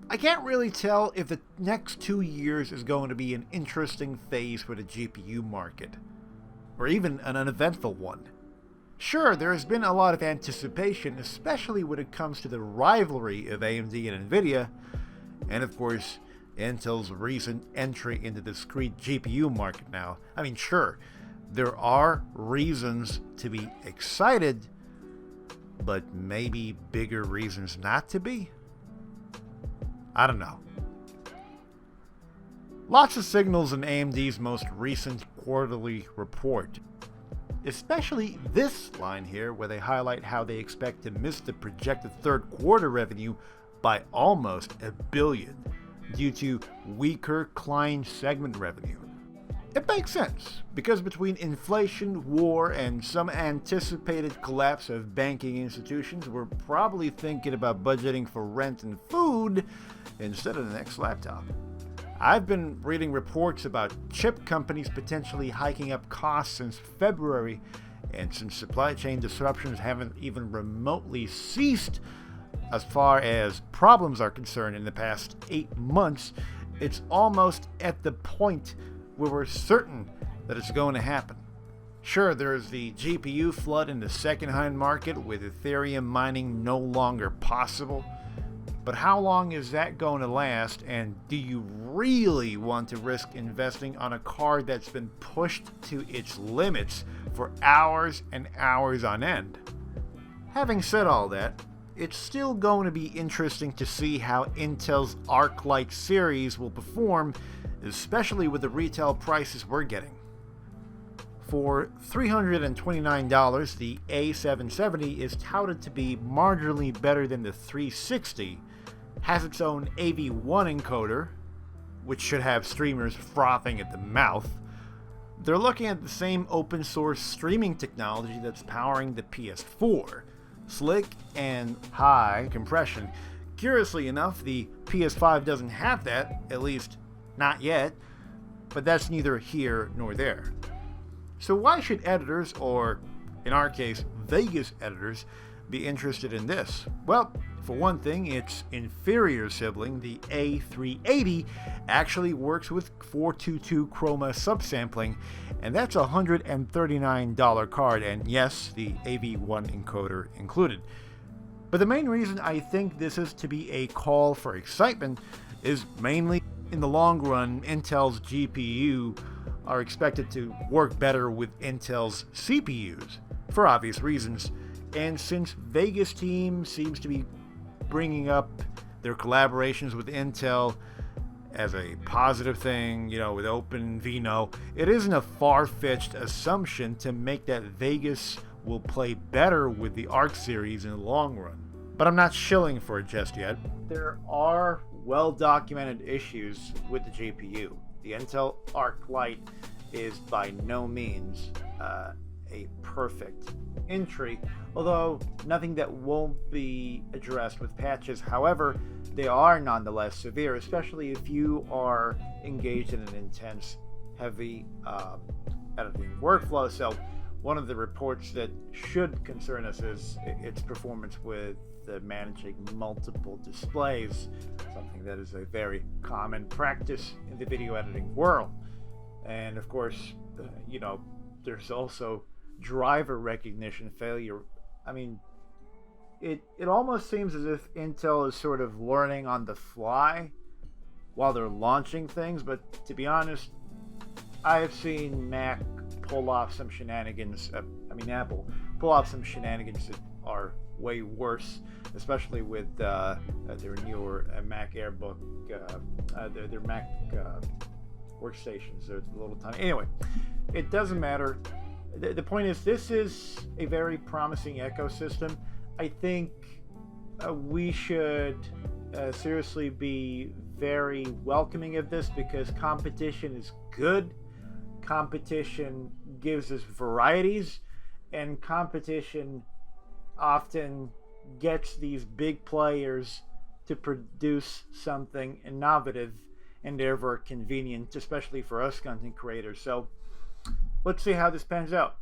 I can't really tell if the next 2 years is going to be an interesting phase for the GPU market, or even an uneventful one. Sure, there has been a lot of anticipation, especially when it comes to the rivalry of AMD and Nvidia, and of course, Intel's recent entry into the discrete GPU market now. I mean, sure, there are reasons to be excited, but maybe bigger reasons not to be? I don't know. Lots of signals in AMD's most recent quarterly report. Especially this line here, where they highlight how they expect to miss the projected third quarter revenue by almost $1 billion due to weaker client segment revenue. It makes sense, because between inflation, war, and some anticipated collapse of banking institutions, we're probably thinking about budgeting for rent and food instead of the next laptop. I've been reading reports about chip companies potentially hiking up costs since February, and since supply chain disruptions haven't even remotely ceased as far as problems are concerned in the past 8 months, it's almost at the point where we're certain that it's going to happen. Sure, there's the GPU flood in the second-hand market with Ethereum mining no longer possible, but how long is that going to last, and do you really want to risk investing on a card that's been pushed to its limits for hours and hours on end? Having said all that, it's still going to be interesting to see how Intel's Arc Light series will perform, especially with the retail prices we're getting. For $329, the A770 is touted to be marginally better than the 360, has its own AV1 encoder, which should have streamers frothing at the mouth. They're looking at the same open source streaming technology that's powering the PS4, slick and high compression. Curiously enough, the PS5 doesn't have that, at least not yet, but that's neither here nor there. So why should editors, or in our case, Vegas editors, be interested in this? Well, for one thing, its inferior sibling, the A380, actually works with 422 chroma subsampling, and that's a $139 card, and yes, the AV1 encoder included. But the main reason I think this is to be a call for excitement is mainly in the long run, Intel's GPU are expected to work better with Intel's CPUs, for obvious reasons, and since Vegas team seems to be bringing up their collaborations with Intel as a positive thing, with OpenVINO, it isn't a far-fetched assumption to make that Vegas will play better with the Arc series in the long run. But I'm not shilling for it just yet. There are well-documented issues with the GPU. The Intel Arc Light is by no means a perfect entry, although nothing that won't be addressed with patches. However, they are nonetheless severe, especially if you are engaged in an intense, heavy editing workflow. So one of the reports that should concern us is its performance with managing multiple displays, something that is a very common practice in the video editing world. And of course, there's also driver recognition failure. I mean, it almost seems as if Intel is sort of learning on the fly while they're launching things, but to be honest, I have seen Mac pull off some shenanigans, Apple pull off some shenanigans that are way worse, especially with their newer Mac Airbook, their Mac workstations. They're a little tiny. Anyway, it doesn't matter. The point is, this is a very promising ecosystem. I think we should seriously be very welcoming of this, because competition is good. Competition gives us varieties, and competition often gets these big players to produce something innovative and therefore convenient, especially for us content creators. So let's see how this pans out.